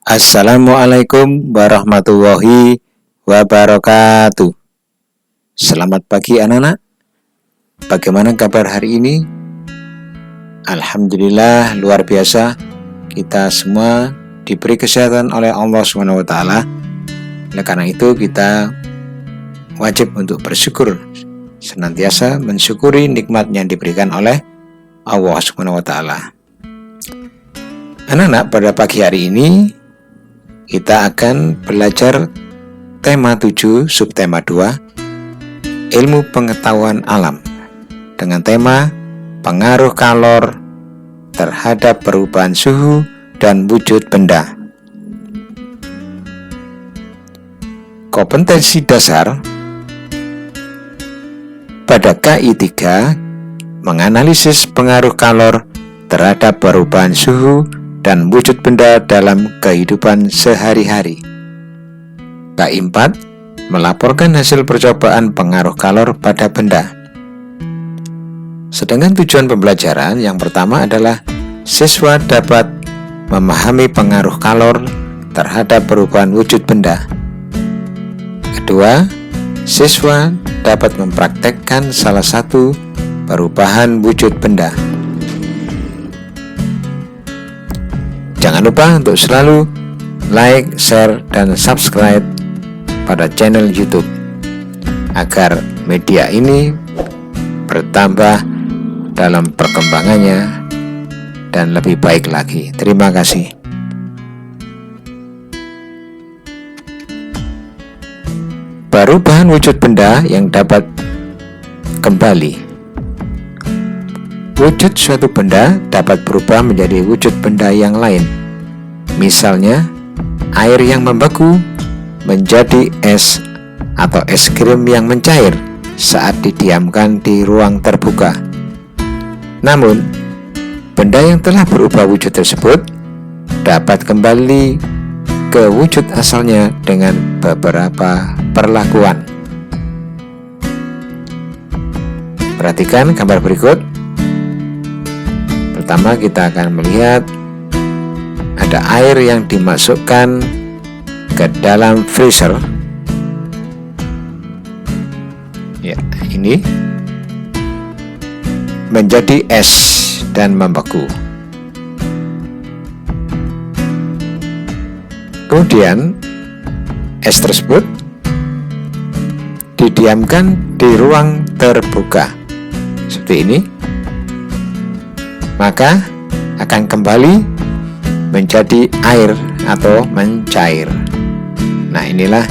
Assalamualaikum warahmatullahi wabarakatuh. Selamat pagi anak-anak. Bagaimana kabar hari ini? Alhamdulillah luar biasa. Kita semua diberi kesehatan oleh Allah SWT. Oleh karena itu kita wajib untuk bersyukur, senantiasa mensyukuri nikmat yang diberikan oleh Allah SWT. Anak-anak, pada pagi hari ini kita akan belajar tema 7, subtema 2, ilmu pengetahuan alam, dengan tema pengaruh kalor terhadap perubahan suhu dan wujud benda. Kompetensi dasar pada KI 3 menganalisis pengaruh kalor terhadap perubahan suhu dan wujud benda dalam kehidupan sehari-hari. KI 4 melaporkan hasil percobaan pengaruh kalor pada benda. Sedangkan tujuan pembelajaran yang pertama adalah siswa dapat memahami pengaruh kalor terhadap perubahan wujud benda. Kedua, siswa dapat mempraktekkan salah satu perubahan wujud benda. Jangan lupa untuk selalu like, share, dan subscribe pada channel YouTube agar media ini bertambah dalam perkembangannya dan lebih baik lagi. Terima kasih. Perubahan wujud benda yang dapat kembali. Wujud suatu benda dapat berubah menjadi wujud benda yang lain. Misalnya, air yang membeku menjadi es atau es krim yang mencair saat didiamkan di ruang terbuka. Namun, benda yang telah berubah wujud tersebut dapat kembali ke wujud asalnya dengan beberapa perlakuan. Perhatikan gambar berikut. Pertama, kita akan melihat ada air yang dimasukkan ke dalam freezer. Ya, ini menjadi es dan membeku. Kemudian es tersebut didiamkan di ruang terbuka seperti ini, maka akan kembali menjadi air atau mencair. Nah, inilah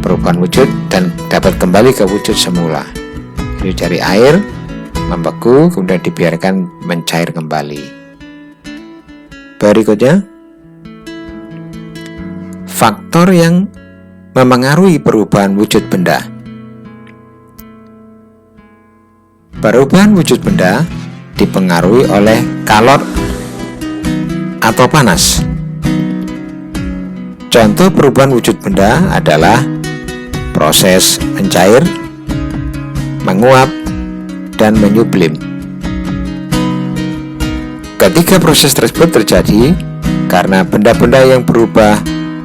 perubahan wujud dan dapat kembali ke wujud semula. Jadi dari air membeku kemudian dibiarkan mencair kembali. Berikutnya, faktor yang memengaruhi perubahan wujud benda. Perubahan wujud benda dipengaruhi oleh kalor atau panas. Contoh perubahan wujud benda adalah proses mencair, menguap, dan menyublim. Ketika proses tersebut terjadi karena benda-benda yang berubah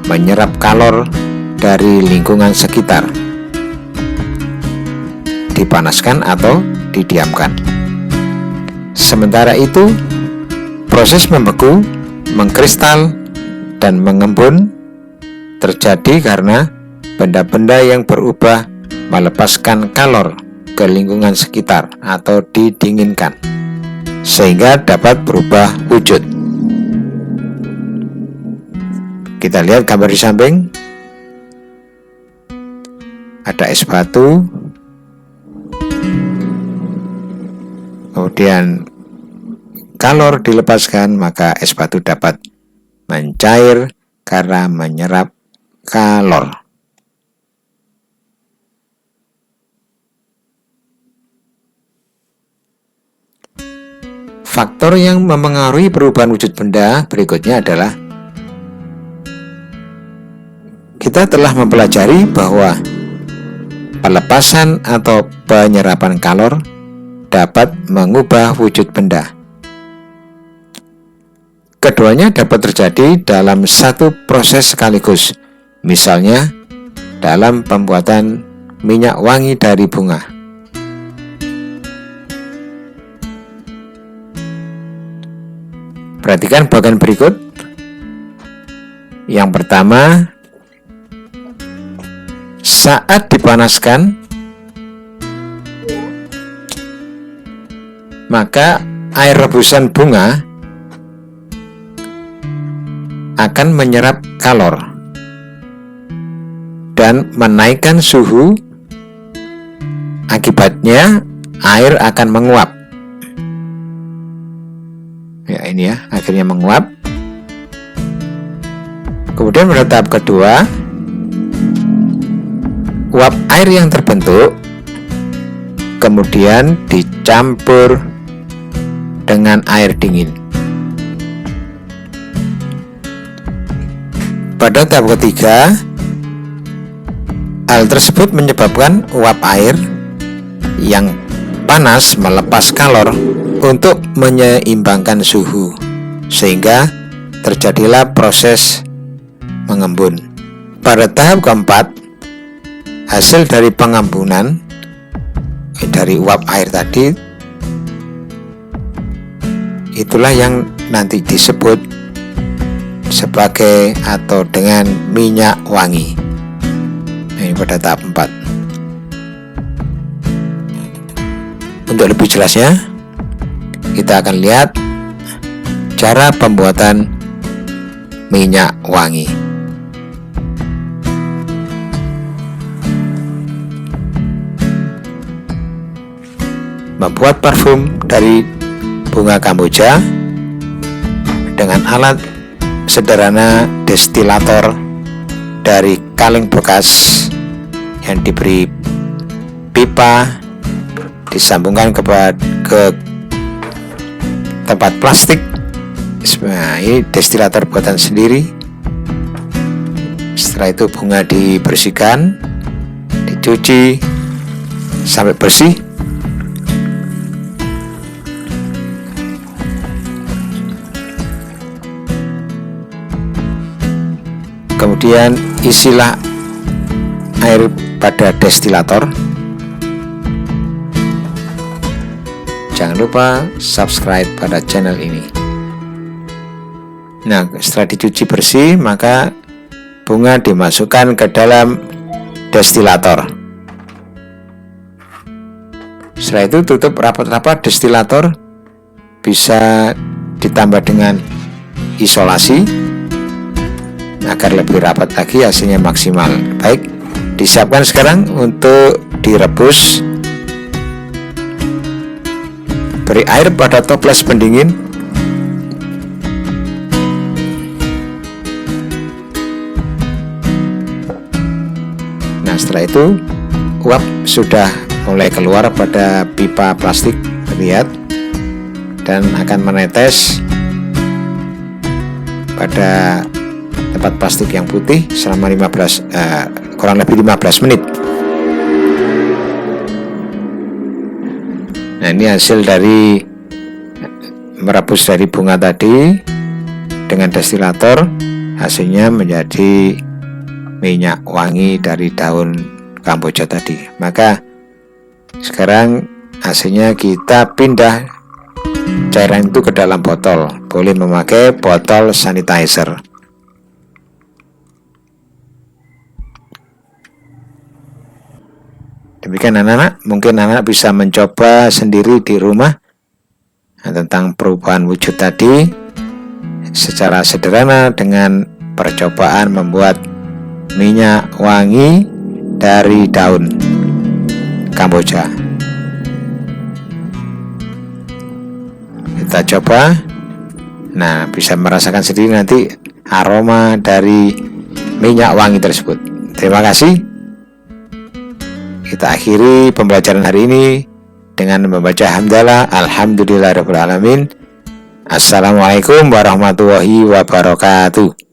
menyerap kalor dari lingkungan sekitar, dipanaskan atau didiamkan. Sementara itu, proses membeku, mengkristal, dan mengembun terjadi karena benda-benda yang berubah melepaskan kalor ke lingkungan sekitar atau didinginkan, sehingga dapat berubah wujud. Kita lihat gambar di samping. Ada es batu, kemudian kalor dilepaskan, maka es batu dapat mencair karena menyerap kalor. Faktor yang memengaruhi perubahan wujud benda berikutnya adalah kita telah mempelajari bahwa pelepasan atau penyerapan kalor dapat mengubah wujud benda. Keduanya dapat terjadi dalam satu proses sekaligus, misalnya dalam pembuatan minyak wangi dari bunga. Perhatikan bagian berikut. Yang pertama, saat dipanaskan, maka air rebusan bunga akan menyerap kalor dan menaikkan suhu. Akibatnya air akan menguap. Ya, ini ya, akhirnya menguap. Kemudian pada tahap kedua, uap air yang terbentuk kemudian dicampur dengan air dingin. Pada tahap ketiga, hal tersebut menyebabkan uap air yang panas melepas kalor untuk menyeimbangkan suhu, sehingga terjadilah proses mengembun. Pada tahap keempat, hasil dari pengembunan dari uap air tadi, itulah yang nanti disebut sebagai atau dengan minyak wangi. Ini pada tahap 4. Untuk lebih jelasnya, kita akan lihat cara pembuatan minyak wangi. Membuat parfum dari bunga kamboja dengan alat sederhana destilator dari kaleng bekas yang diberi pipa, disambungkan ke tempat plastik. Nah, ini destilator buatan sendiri. Setelah itu bunga dibersihkan, dicuci sampai bersih. Kemudian isilah air pada destilator. Jangan lupa subscribe pada channel ini. Nah, setelah dicuci bersih, maka bunga dimasukkan ke dalam destilator. Setelah itu tutup rapat-rapat destilator. Bisa ditambah dengan isolasi agar lebih rapat lagi, hasilnya maksimal. Baik, disiapkan sekarang untuk direbus. Beri air pada toples pendingin. Nah, setelah itu uap sudah mulai keluar pada pipa plastik, lihat, dan akan menetes pada tempat plastik yang putih selama kurang lebih 15 menit. Nah, ini hasil dari merebus dari bunga tadi dengan destilator. Hasilnya menjadi minyak wangi dari daun kamboja tadi. Maka sekarang hasilnya kita pindah cairan itu ke dalam botol. Boleh memakai botol sanitizer. Demikian anak-anak, mungkin anak bisa mencoba sendiri di rumah tentang perubahan wujud tadi secara sederhana dengan percobaan membuat minyak wangi dari daun kamboja. Kita coba. Nah, bisa merasakan sendiri nanti aroma dari minyak wangi tersebut. Terima kasih. Kita akhiri pembelajaran hari ini dengan membaca hamdalah alhamdulillahirabbil alamin. Assalamualaikum warahmatullahi wabarakatuh.